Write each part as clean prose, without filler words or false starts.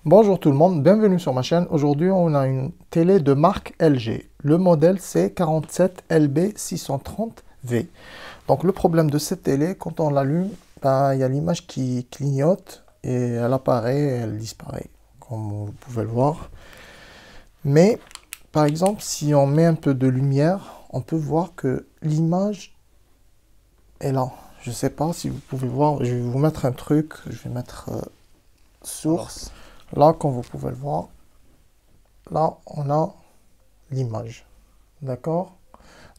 Bonjour tout le monde, bienvenue sur ma chaîne. Aujourd'hui, on a une télé de marque LG. Le modèle c'est 47LB630V. Donc le problème de cette télé, quand on l'allume, il y a l'image qui clignote et elle apparaît et elle disparaît, comme vous pouvez le voir. Mais par exemple, si on met un peu de lumière, on peut voir que l'image est là. Je ne sais pas si vous pouvez voir, je vais vous mettre un truc, je vais mettre source. Là, comme vous pouvez le voir, là, on a l'image. D'accord?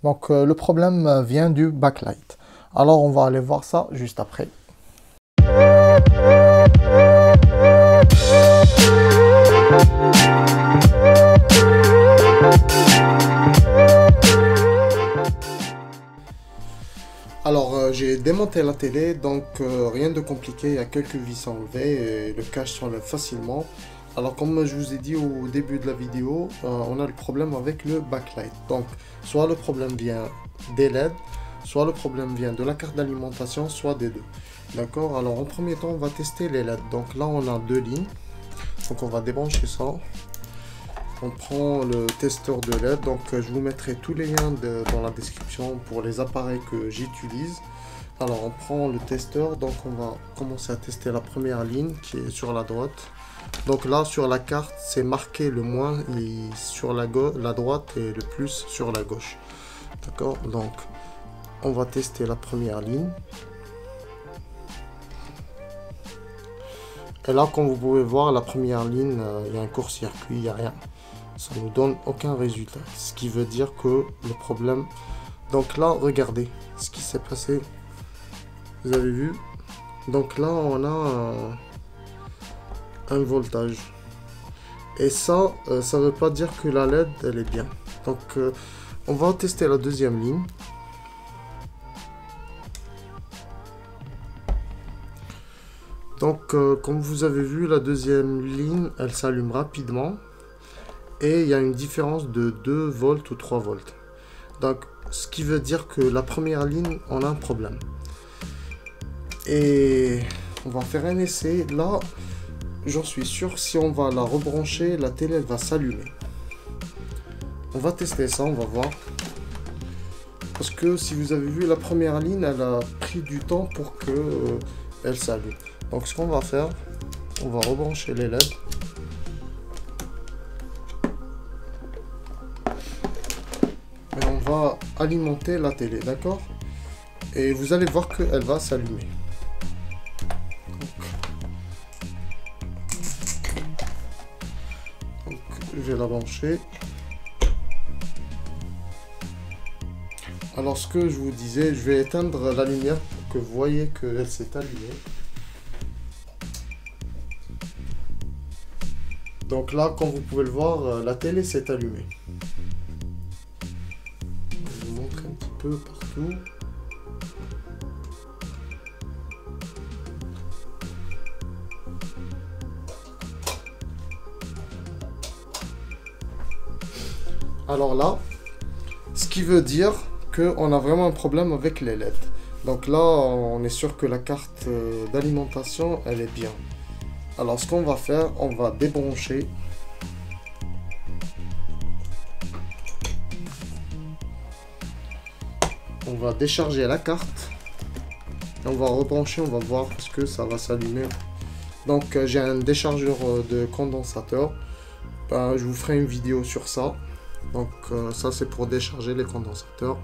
Donc, le problème vient du backlight. Alors, on va aller voir ça juste après. Alors, j'ai démonté la télé, donc rien de compliqué, il y a quelques vis à enlever et le cache s'enlève facilement. Alors, comme je vous ai dit au début de la vidéo, on a le problème avec le backlight. Donc, soit le problème vient des LED, soit le problème vient de la carte d'alimentation, soit des deux. D'accord? Alors, en premier temps, on va tester les LED. Donc là, on a deux lignes. Donc, on va débrancher ça. On prend le testeur de LED, donc je vous mettrai tous les liens dans la description pour les appareils que j'utilise. Alors on prend le testeur, donc on va commencer à tester la première ligne qui est sur la droite. Donc là sur la carte c'est marqué le moins et sur la droite et le plus sur la gauche. D'accord, donc on va tester la première ligne. Et là comme vous pouvez voir la première ligne, il y a un court-circuit, il n'y a rien. Ça ne nous donne aucun résultat, ce qui veut dire que le problème... Donc là, regardez ce qui s'est passé. Vous avez vu? Donc là, on a un voltage. Et ça, ça ne veut pas dire que la LED, elle est bien. Donc, on va tester la deuxième ligne. Donc, comme vous avez vu, la deuxième ligne, elle s'allume rapidement. Et il y a une différence de 2 volts ou 3 volts. Donc, ce qui veut dire que la première ligne, on a un problème. Et on va faire un essai. Là, j'en suis sûr, si on va la rebrancher, la télé, elle va s'allumer. On va tester ça, on va voir. Parce que si vous avez vu, la première ligne, elle a pris du temps pour que elle s'allume. Donc, ce qu'on va faire, on va rebrancher les LED. Et on va alimenter la télé, d'accord? Et vous allez voir qu'elle va s'allumer. Donc, je vais la brancher. Alors, ce que je vous disais, je vais éteindre la lumière pour que vous voyez qu'elle s'est allumée. Donc là, comme vous pouvez le voir, la télé s'est allumée. Je vous montre un petit peu partout. Alors là, ce qui veut dire qu'on a vraiment un problème avec les LED. Donc là, on est sûr que la carte d'alimentation, elle est bien. Alors ce qu'on va faire, on va débrancher. On va décharger la carte. Et on va rebrancher, on va voir ce que ça va s'allumer. Donc j'ai un déchargeur de condensateur. Je vous ferai une vidéo sur ça. Donc ça c'est pour décharger les condensateurs.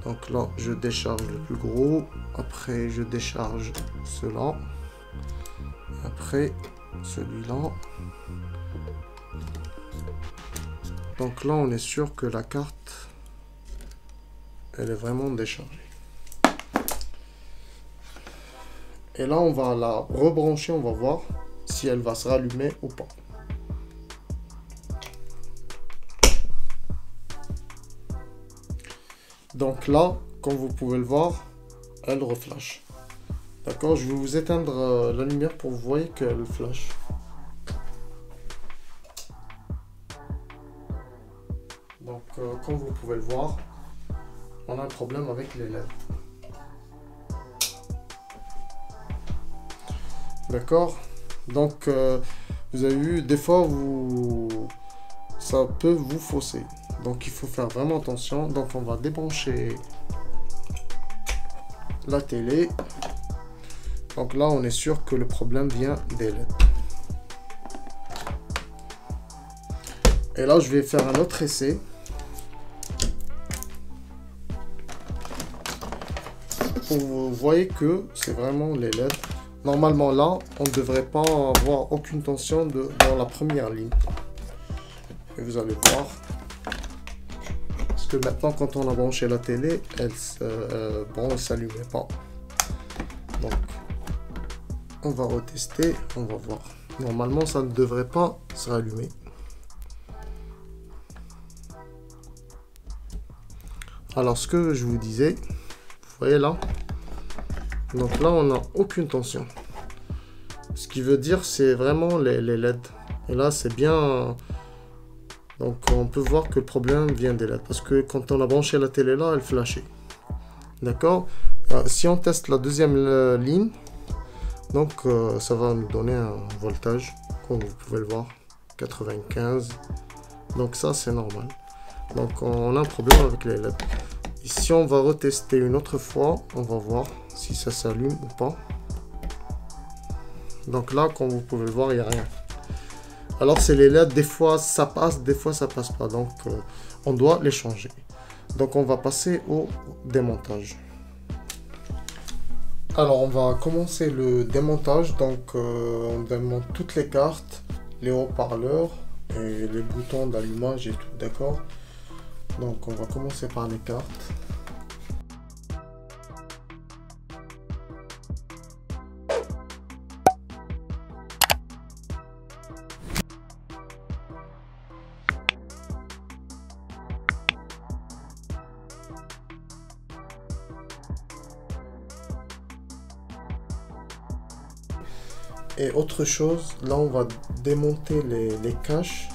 Donc là je décharge le plus gros. Après je décharge cela. Après celui-là. Donc là on est sûr que la carte elle est vraiment déchargée. Et là on va la rebrancher, on va voir si elle va se rallumer ou pas. Donc là, comme vous pouvez le voir, elle reflash. D'accord, je vais vous éteindre la lumière pour que vous voyez qu'elle flash. Donc, comme vous pouvez le voir, on a un problème avec les LED. D'accord. Donc vous avez vu, des fois ça peut vous fausser. Donc il faut faire vraiment attention. Donc on va débrancher la télé. Donc là on est sûr que le problème vient des LED. Et là je vais faire un autre essai. Vous voyez que c'est vraiment les LED. Normalement là, on ne devrait pas avoir aucune tension dans la première ligne. Et vous allez voir. Parce que maintenant quand on a branché la télé, elle ne s'allumait pas. Donc on va retester, on va voir. Normalement ça ne devrait pas se rallumer. Alors ce que je vous disais, vous voyez là, donc là on n'a aucune tension. Ce qui veut dire c'est vraiment les LED. Et là c'est bien. Donc on peut voir que le problème vient des LED. Parce que quand on a branché la télé là, elle flashait. D'accord. Si on teste la deuxième ligne, donc ça va nous donner un voltage, comme vous pouvez le voir, 95. Donc ça c'est normal. Donc on a un problème avec les LED. Ici on va retester une autre fois, on va voir si ça s'allume ou pas. Donc là, comme vous pouvez le voir, il n'y a rien. Alors c'est les LED, des fois ça passe, des fois ça passe pas. Donc on doit les changer. Donc on va passer au démontage. Alors on va commencer le démontage. Donc on démonte toutes les cartes, les haut-parleurs et les boutons d'allumage et tout, d'accord. Donc on va commencer par les cartes. Et autre chose, là on va démonter les caches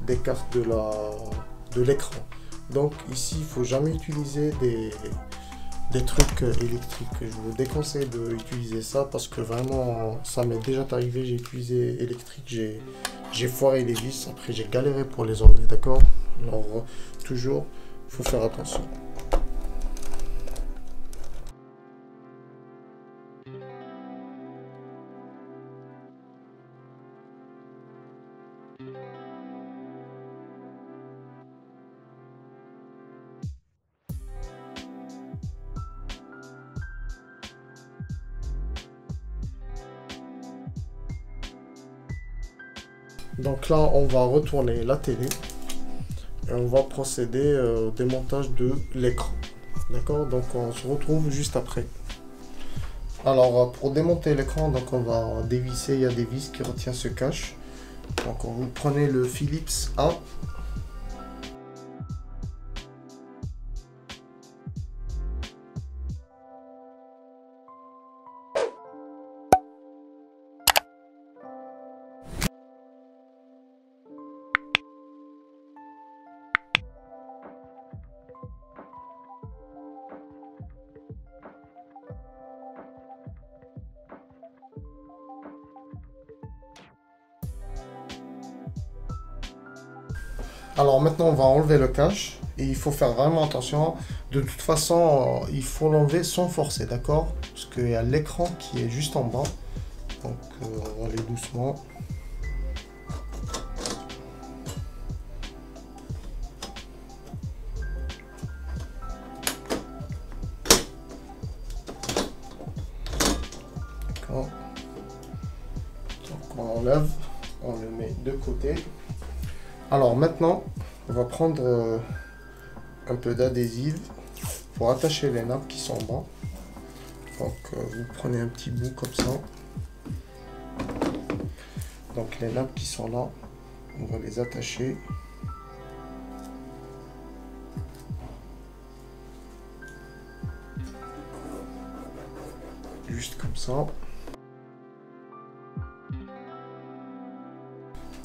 des cartes de l'écran. Donc ici il faut jamais utiliser des trucs électriques. Je vous déconseille d'utiliser ça parce que vraiment ça m'est déjà arrivé. J'ai utilisé électrique, j'ai foiré les vis, après j'ai galéré pour les enlever, d'accord. Alors toujours il faut faire attention. Donc là, on va retourner la télé et on va procéder au démontage de l'écran. D'accord? Donc on se retrouve juste après. Alors pour démonter l'écran, donc on va dévisser, il y a des vis qui retiennent ce cache. Donc vous prenez le Philips A. Alors maintenant on va enlever le cache et il faut faire vraiment attention. De toute façon il faut l'enlever sans forcer, d'accord? Parce qu'il y a l'écran qui est juste en bas. Donc on va aller doucement. D'accord. Donc on enlève, on le met de côté. Alors maintenant, on va prendre un peu d'adhésif pour attacher les nappes qui sont en bas. Donc vous prenez un petit bout comme ça. Donc les nappes qui sont là, on va les attacher. Juste comme ça.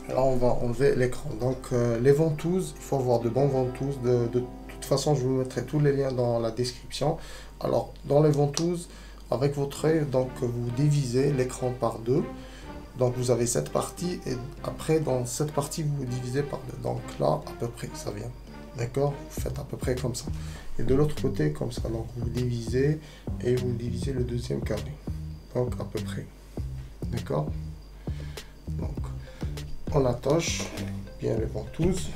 Là on va enlever l'écran. Donc les ventouses, il faut avoir de bonnes ventouses. De toute façon je vous mettrai tous les liens dans la description. Alors dans les ventouses, avec votre œil, donc vous divisez l'écran par deux. Donc vous avez cette partie et après dans cette partie vous divisez par deux. Donc là à peu près ça vient. D'accord? Vous faites à peu près comme ça. Et de l'autre côté comme ça. Donc vous divisez et vous divisez le deuxième carré. Donc à peu près. D'accord? Donc on attache bien les ventouses.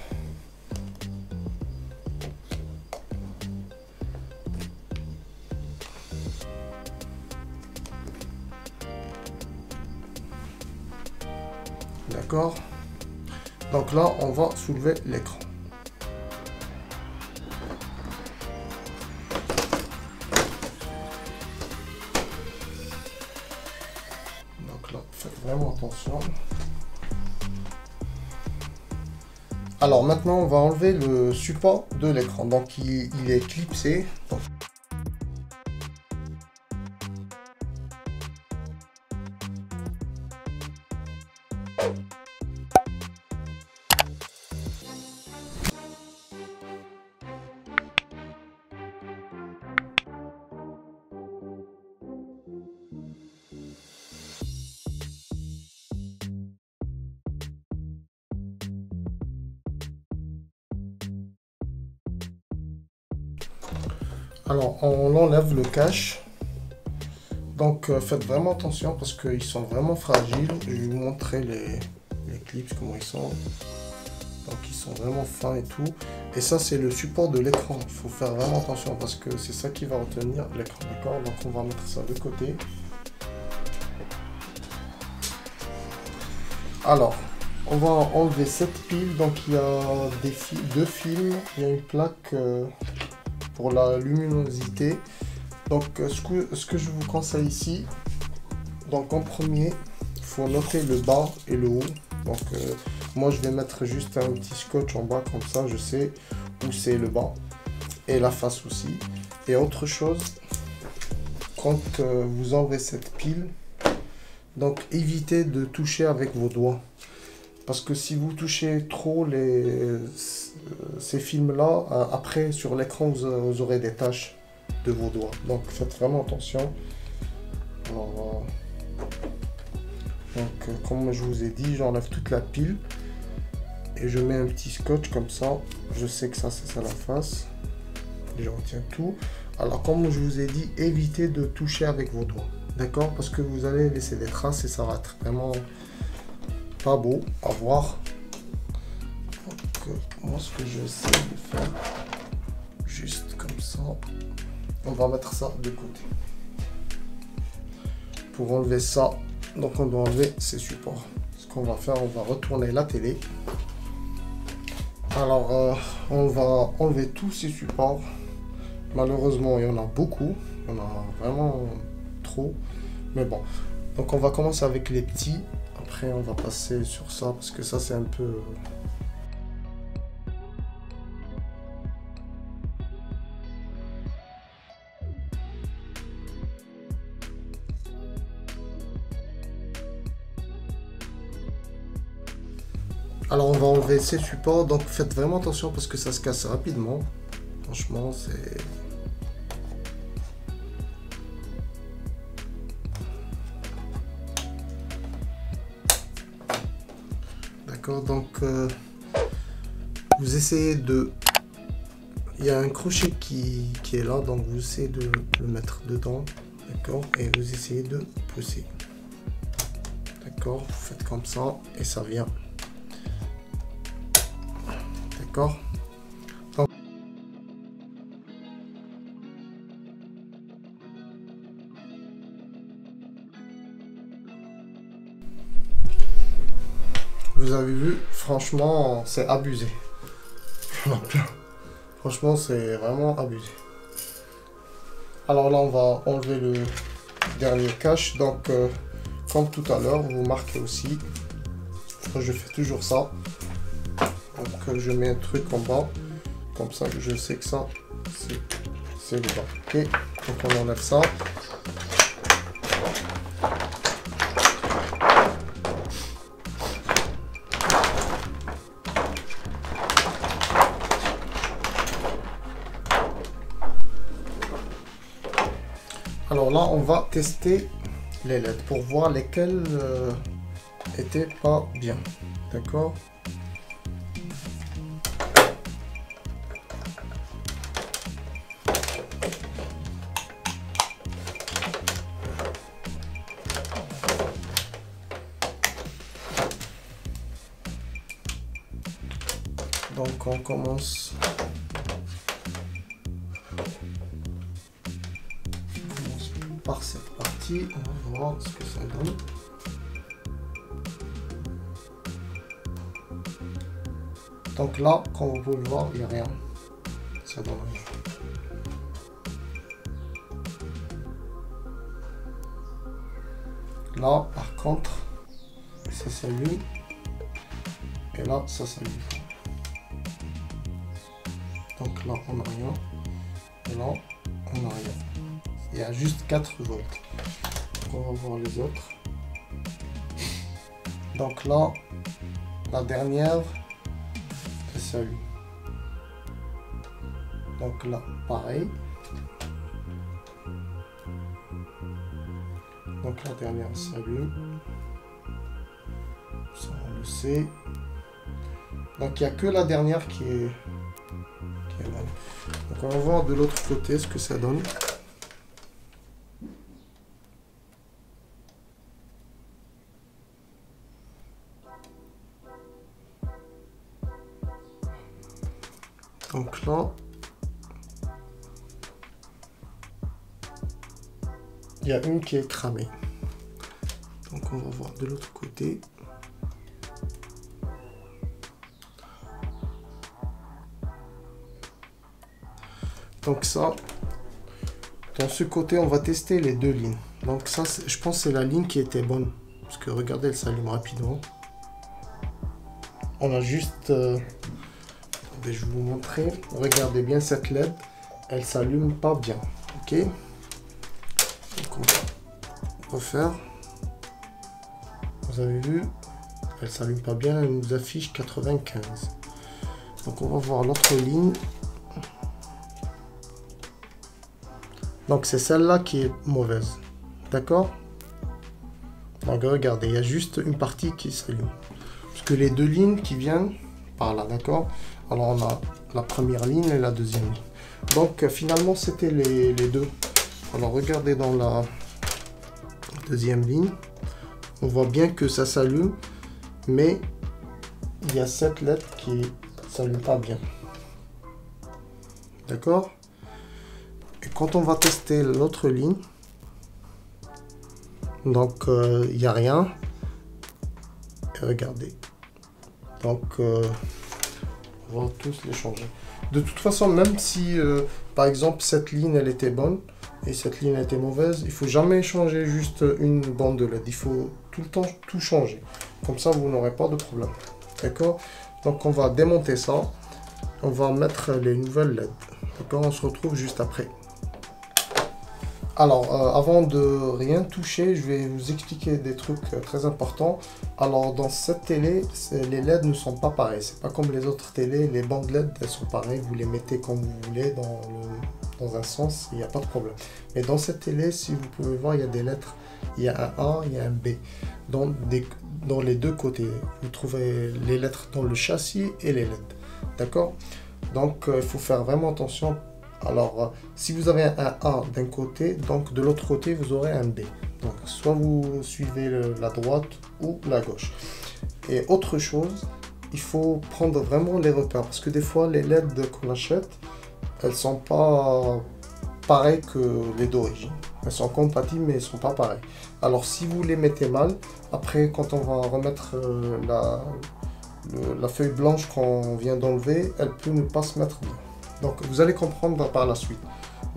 D'accord? Donc là, on va soulever l'écran. Donc là, faites vraiment attention. Alors maintenant, on va enlever le support de l'écran. Donc il est clipsé. Donc, alors, on enlève le cache. Donc, faites vraiment attention parce qu'ils sont vraiment fragiles. Je vais vous montrer les clips, comment ils sont. Donc, ils sont vraiment fins et tout. Et ça, c'est le support de l'écran. Il faut faire vraiment attention parce que c'est ça qui va retenir l'écran. D'accord? Donc, on va mettre ça de côté. Alors, on va enlever cette pile. Donc, il y a deux films. Il y a une plaque pour la luminosité. Donc ce que je vous conseille ici, donc en premier, il faut noter le bas et le haut. Donc moi je vais mettre juste un petit scotch en bas, comme ça je sais où c'est le bas. Et la face aussi. Et autre chose, quand vous enlevez cette pile, donc évitez de toucher avec vos doigts. Parce que si vous touchez trop ces films-là, après sur l'écran vous aurez des taches de vos doigts. Donc faites vraiment attention. Alors, comme je vous ai dit, j'enlève toute la pile. Et je mets un petit scotch comme ça. Je sais que ça c'est ça la face. Et je retiens tout. Alors comme je vous ai dit, évitez de toucher avec vos doigts. D'accord? Parce que vous allez laisser des traces et ça va être vraiment pas beau à voir. Donc, moi ce que j'essaie de faire, juste comme ça, on va mettre ça de côté. Pour enlever ça, donc on doit enlever ces supports. Ce qu'on va faire, on va retourner la télé. Alors on va enlever tous ces supports. Malheureusement il y en a beaucoup, il y en a vraiment trop, mais bon. Donc on va commencer avec les petits. Après on va passer sur ça parce que ça c'est un peu... Alors on va enlever ces supports, donc faites vraiment attention parce que ça se casse rapidement. Franchement c'est... D'accord, donc vous essayez de... Il y a un crochet qui est là, donc vous essayez de le mettre dedans. D'accord, et vous essayez de pousser. D'accord, vous faites comme ça et ça vient. D'accord. Donc, vous avez vu, franchement, c'est abusé. Franchement, c'est vraiment abusé. Alors là, on va enlever le dernier cache. Donc, comme tout à l'heure, vous marquez aussi. Je fais toujours ça. Donc, je mets un truc en bas. Comme ça, je sais que ça, c'est le bas. Ok, donc on enlève ça. Alors là, on va tester les LED pour voir lesquels était pas bien. D'accord? Donc on commence par cette partie, on va voir ce que ça donne. Donc là, comme vous pouvez le voir, il n'y a rien. Ça donne rien. Là, par contre, ça s'allume. Et là, ça s'allume. Donc là, on n'a rien. Et là, on n'a rien. Il y a juste 4 volts. Donc on va voir les autres. Donc là, la dernière, elle s'allume. Donc là, pareil. Donc la dernière s'allume. Ça, on le sait. Donc il n'y a que la dernière qui est bonne. Donc on va voir de l'autre côté ce que ça donne. Donc là, il y a une qui est cramée. Donc on va voir de l'autre côté. Donc ça, dans ce côté, on va tester les 2 lignes. Donc ça, je pense que c'est la ligne qui était bonne. Parce que regardez, elle s'allume rapidement. On a juste... je vais vous montrer. Regardez bien cette LED. Elle s'allume pas bien. Ok. Donc on va refaire. Vous avez vu, elle s'allume pas bien. Elle nous affiche 95. Donc on va voir l'autre ligne. Donc c'est celle-là qui est mauvaise. D'accord? Donc regardez, il y a juste une partie qui s'allume. Parce que les 2 lignes qui viennent par là, d'accord? Alors on a la première ligne et la deuxième ligne. Donc finalement c'était les 2. Alors regardez dans la deuxième ligne. On voit bien que ça s'allume. Mais il y a cette lettre qui ne s'allume pas bien. D'accord? Et quand on va tester l'autre ligne, donc il n'y a rien. Et regardez. Donc on va tous les changer. De toute façon, même si par exemple cette ligne elle était bonne et cette ligne était mauvaise, il faut jamais changer juste une bande de LED. Il faut tout le temps tout changer. Comme ça, vous n'aurez pas de problème. D'accord? Donc on va démonter ça. On va mettre les nouvelles LED. D'accord? On se retrouve juste après. Alors, avant de rien toucher, je vais vous expliquer des trucs très importants. Alors, dans cette télé, les LED ne sont pas pareils. C'est pas comme les autres télés. Les bandes LED, elles sont pareilles. Vous les mettez comme vous voulez dans un sens, il n'y a pas de problème. Mais dans cette télé, si vous pouvez voir, il y a des lettres. Il y a un A, il y a un B. Dans les 2 côtés, vous trouvez les lettres dans le châssis et les LED. D'accord? Donc, il faut faire vraiment attention. Alors, si vous avez un A d'un côté, donc de l'autre côté, vous aurez un B. Donc, soit vous suivez la droite ou la gauche. Et autre chose, il faut prendre vraiment les repères. Parce que des fois, les LED qu'on achète, elles sont pas pareilles que les d'origine. Elles sont compatibles, mais elles sont pas pareilles. Alors, si vous les mettez mal, après, quand on va remettre la feuille blanche qu'on vient d'enlever, elle peut ne pas se mettre bien. Donc vous allez comprendre par la suite.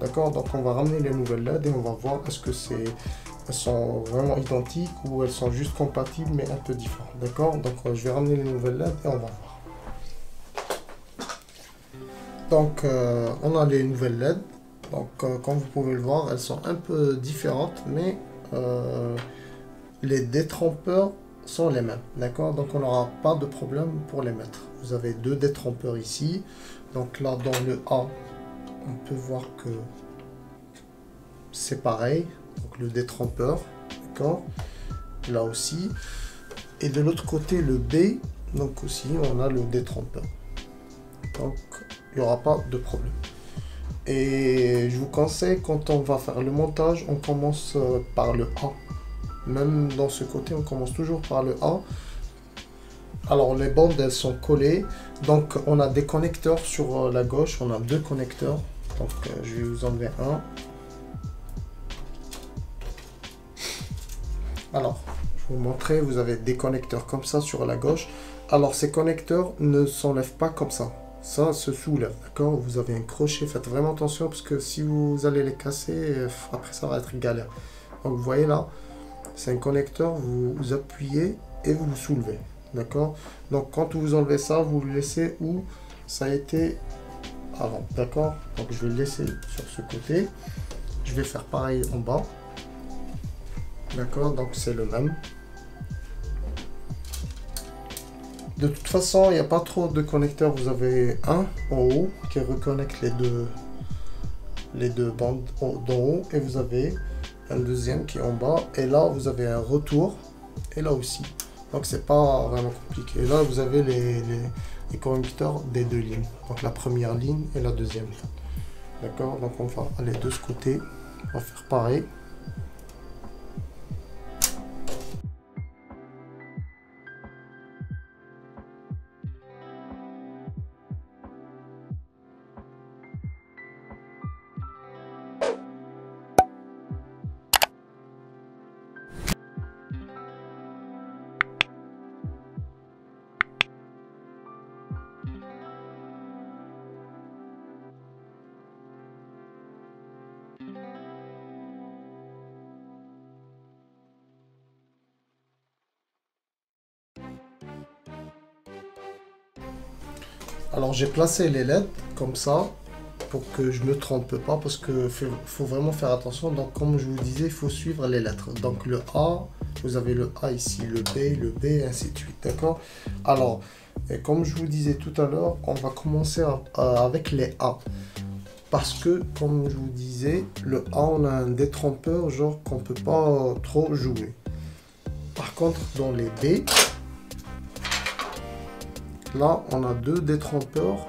D'accord? Donc on va ramener les nouvelles LED et on va voir est-ce que elles sont vraiment identiques ou elles sont juste compatibles mais un peu différentes. D'accord? Donc je vais ramener les nouvelles LED et on va voir. Donc on a les nouvelles LED. Donc comme vous pouvez le voir, elles sont un peu différentes mais les détrompeurs sont les mêmes. D'accord? Donc on n'aura pas de problème pour les mettre. Vous avez 2 détrompeurs ici. Donc là, dans le A, on peut voir que c'est pareil. Donc le détrompeur, d'accord. Là aussi. Et de l'autre côté, le B, donc aussi, on a le détrompeur. Donc, il n'y aura pas de problème. Et je vous conseille, quand on va faire le montage, on commence par le A. Même dans ce côté, on commence toujours par le A. Alors, les bandes, elles sont collées. Donc, on a des connecteurs sur la gauche. On a 2 connecteurs. Donc, je vais vous enlever un. Alors, je vais vous montrer. Vous avez des connecteurs comme ça sur la gauche. Alors, ces connecteurs ne s'enlèvent pas comme ça. Ça se soulève, d'accord? Vous avez un crochet. Faites vraiment attention parce que si vous allez les casser, après, ça va être galère. Donc, vous voyez là, c'est un connecteur. Vous appuyez et vous le soulevez. D'accord? Donc quand vous enlevez ça, vous le laissez où ça a été avant. D'accord? Donc je vais le laisser sur ce côté. Je vais faire pareil en bas. D'accord? Donc c'est le même. De toute façon, il n'y a pas trop de connecteurs. Vous avez un en haut qui reconnecte les deux bandes d'en haut. Et vous avez un deuxième qui est en bas. Et là, vous avez un retour. Et là aussi. Donc c'est pas vraiment compliqué. Et là vous avez les connecteurs des 2 lignes. Donc la première ligne et la deuxième ligne. D'accord? Donc on va aller de ce côté. On va faire pareil. Alors j'ai placé les LED comme ça pour que je ne me trompe pas parce que faut vraiment faire attention. Donc comme je vous disais, il faut suivre les lettres. Donc le A, vous avez le A ici, le B, et ainsi de suite. D'accord? Alors, et comme je vous disais tout à l'heure, on va commencer avec les A. Parce que, comme je vous disais, le A, on a un détrompeur, genre qu'on ne peut pas trop jouer. Par contre, dans les B, là, on a 2 détrompeurs,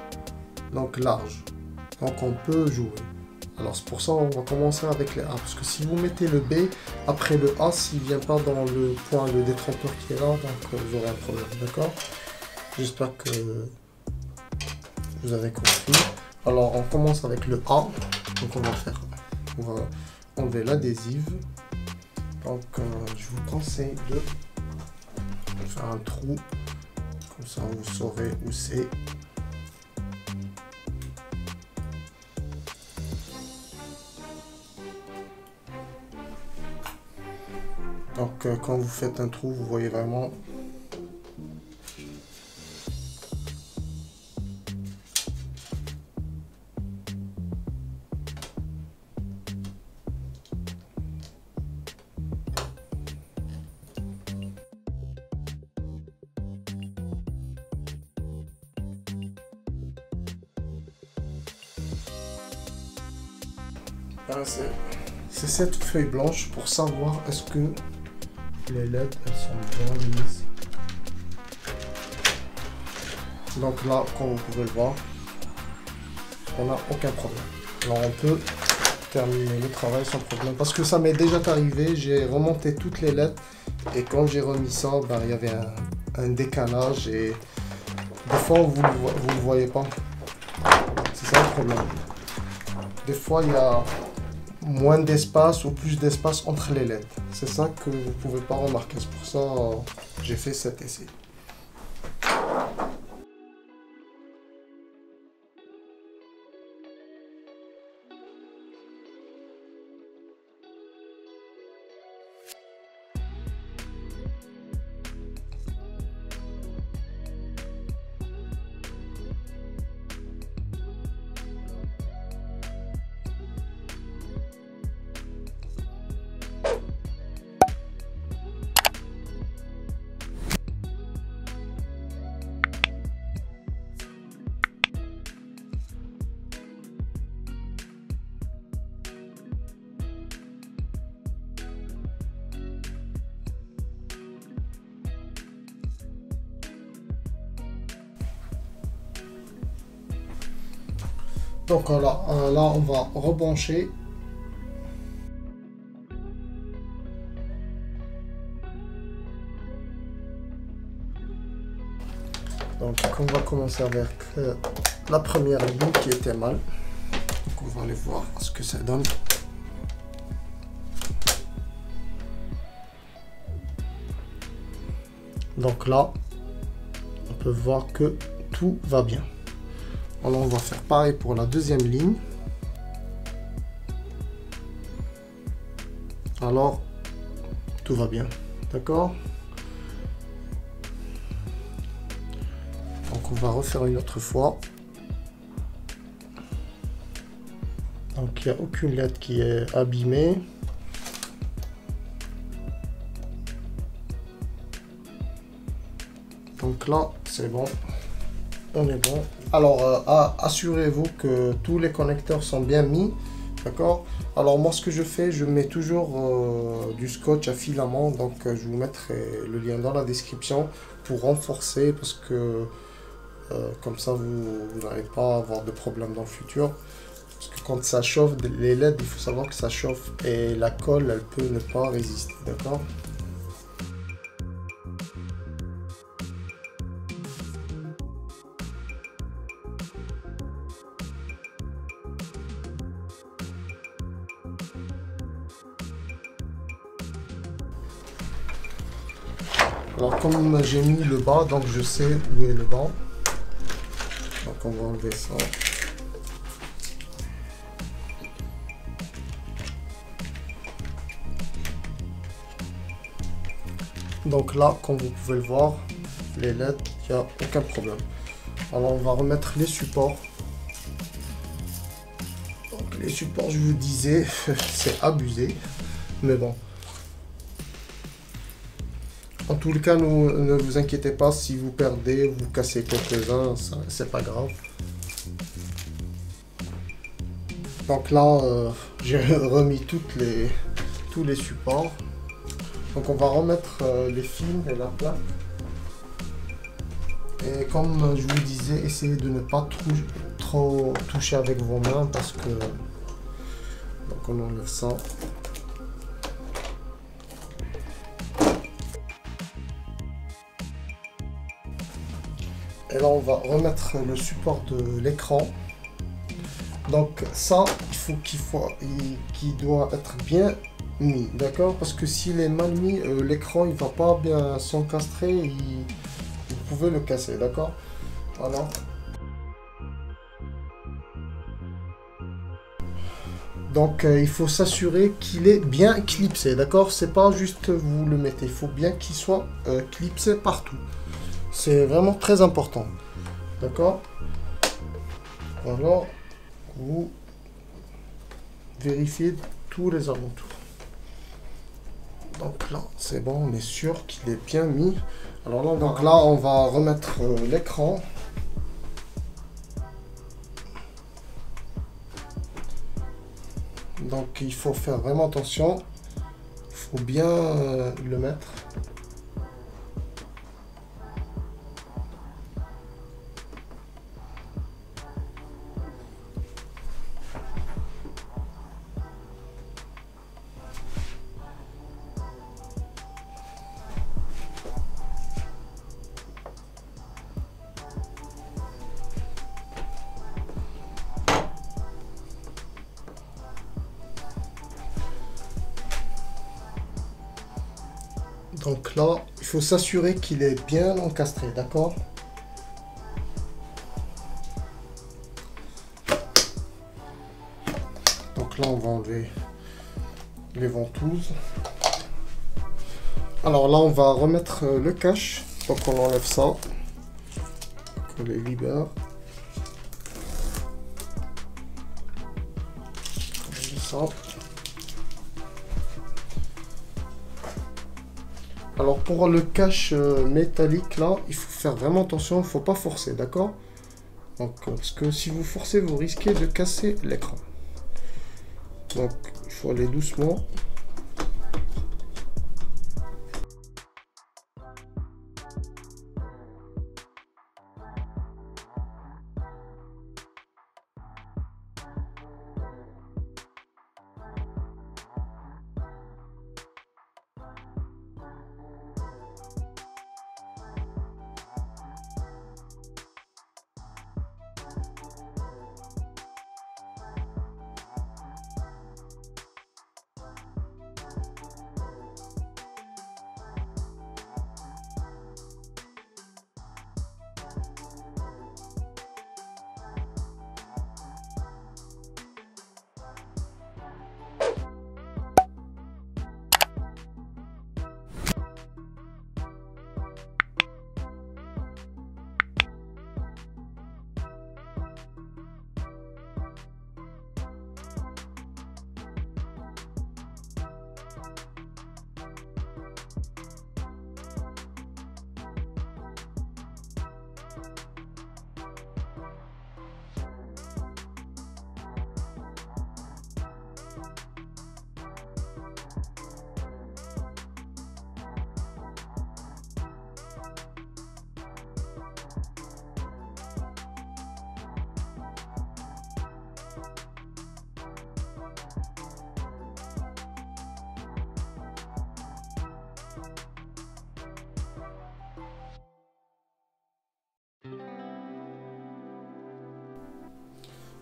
donc larges. Donc, on peut jouer. Alors, c'est pour ça on va commencer avec les A. Parce que si vous mettez le B, après le A, s'il ne vient pas dans le point, le détrompeur qui est là, donc vous aurez un problème. D'accord? J'espère que vous avez compris. Alors, on commence avec le A. Donc, on va enlever l'adhésif. Donc, je vous conseille de faire un trou. Comme ça, vous saurez où c'est. Donc, quand vous faites un trou, vous voyez vraiment. C'est cette feuille blanche pour savoir est-ce que les LED elles sont bien mises. Donc là, comme vous pouvez le voir, on n'a aucun problème. Alors on peut terminer le travail sans problème. Parce que ça m'est déjà arrivé, j'ai remonté toutes les LED et quand j'ai remis ça, ben, il y avait un décalage et des fois vous le voyez pas. C'est ça le problème. Des fois il y a moins d'espace ou plus d'espace entre les LED. C'est ça que vous pouvez pas remarquer. C'est pour ça que j'ai fait cet essai. Donc là, on va rebrancher. Donc on va commencer avec la première ligne qui était mal. Donc on va aller voir ce que ça donne. Donc là, on peut voir que tout va bien. Alors on va faire pareil pour la deuxième ligne. Alors, tout va bien. D'accord? Donc on va refaire une autre fois. Donc il n'y a aucune lettre qui est abîmée. Donc là, c'est bon. On est bon. Alors, assurez-vous que tous les connecteurs sont bien mis. D'accord? Alors moi, ce que je fais, je mets toujours du scotch à filament. Donc je vous mettrai le lien dans la description pour renforcer. Parce que comme ça, vous n'allez pas avoir de problème dans le futur. Parce que quand ça chauffe, les LED, il faut savoir que ça chauffe. Et la colle, elle peut ne pas résister. D'accord? Alors comme j'ai mis le bas, donc je sais où est le bas. Donc on va enlever ça. Donc là, comme vous pouvez le voir, les LED, il n'y a aucun problème. Alors on va remettre les supports. Donc les supports, je vous disais, c'est abusé. Mais bon. En tous les cas, ne vous inquiétez pas si vous perdez, vous cassez quelques-uns, c'est pas grave. Donc là, j'ai remis tous les supports. Donc on va remettre les fils et la plaque. Et comme je vous disais, essayez de ne pas trop toucher avec vos mains parce que... Donc on enlève ça. Et là on va remettre le support de l'écran. Donc ça, qu'il doit être bien mis, d'accord? Parce que s'il est mal mis, l'écran il va pas bien s'encastrer, vous pouvez le casser, d'accord? Voilà. Donc il faut s'assurer qu'il est bien clipsé, d'accord? C'est pas juste vous le mettez, il faut bien qu'il soit clipsé partout. C'est vraiment très important, d'accord? Alors, vous vérifiez tous les alentours. Donc là, c'est bon, on est sûr qu'il est bien mis. Alors là, donc là, on va remettre l'écran. Donc il faut faire vraiment attention. Il faut bien le mettre. Donc là, il faut s'assurer qu'il est bien encastré, d'accord? Donc là, on va enlever les ventouses. Alors là, on va remettre le cache. Donc on enlève ça. On les libère. On met ça. Alors pour le cache métallique là, il faut faire vraiment attention, il ne faut pas forcer, d'accord? Donc parce que si vous forcez, vous risquez de casser l'écran. Donc il faut aller doucement.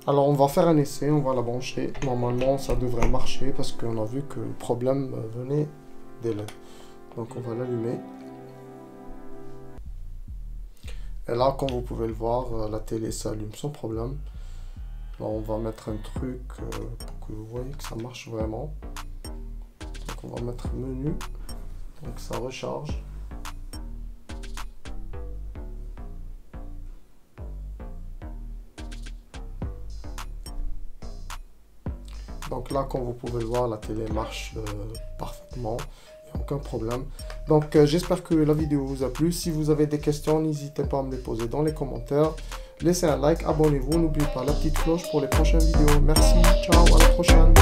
Alors on va faire un essai, on va la brancher. Normalement ça devrait marcher parce qu'on a vu que le problème venait des LED. Donc on va l'allumer. Et là, comme vous pouvez le voir, la télé s'allume sans problème. Là on va mettre un truc pour que vous voyez que ça marche vraiment. Donc on va mettre menu. Donc ça recharge. Donc là, comme vous pouvez le voir, la télé marche parfaitement, il n'y a aucun problème. Donc j'espère que la vidéo vous a plu. Si vous avez des questions, n'hésitez pas à me les poser dans les commentaires. Laissez un like, abonnez-vous, n'oubliez pas la petite cloche pour les prochaines vidéos. Merci, ciao, à la prochaine.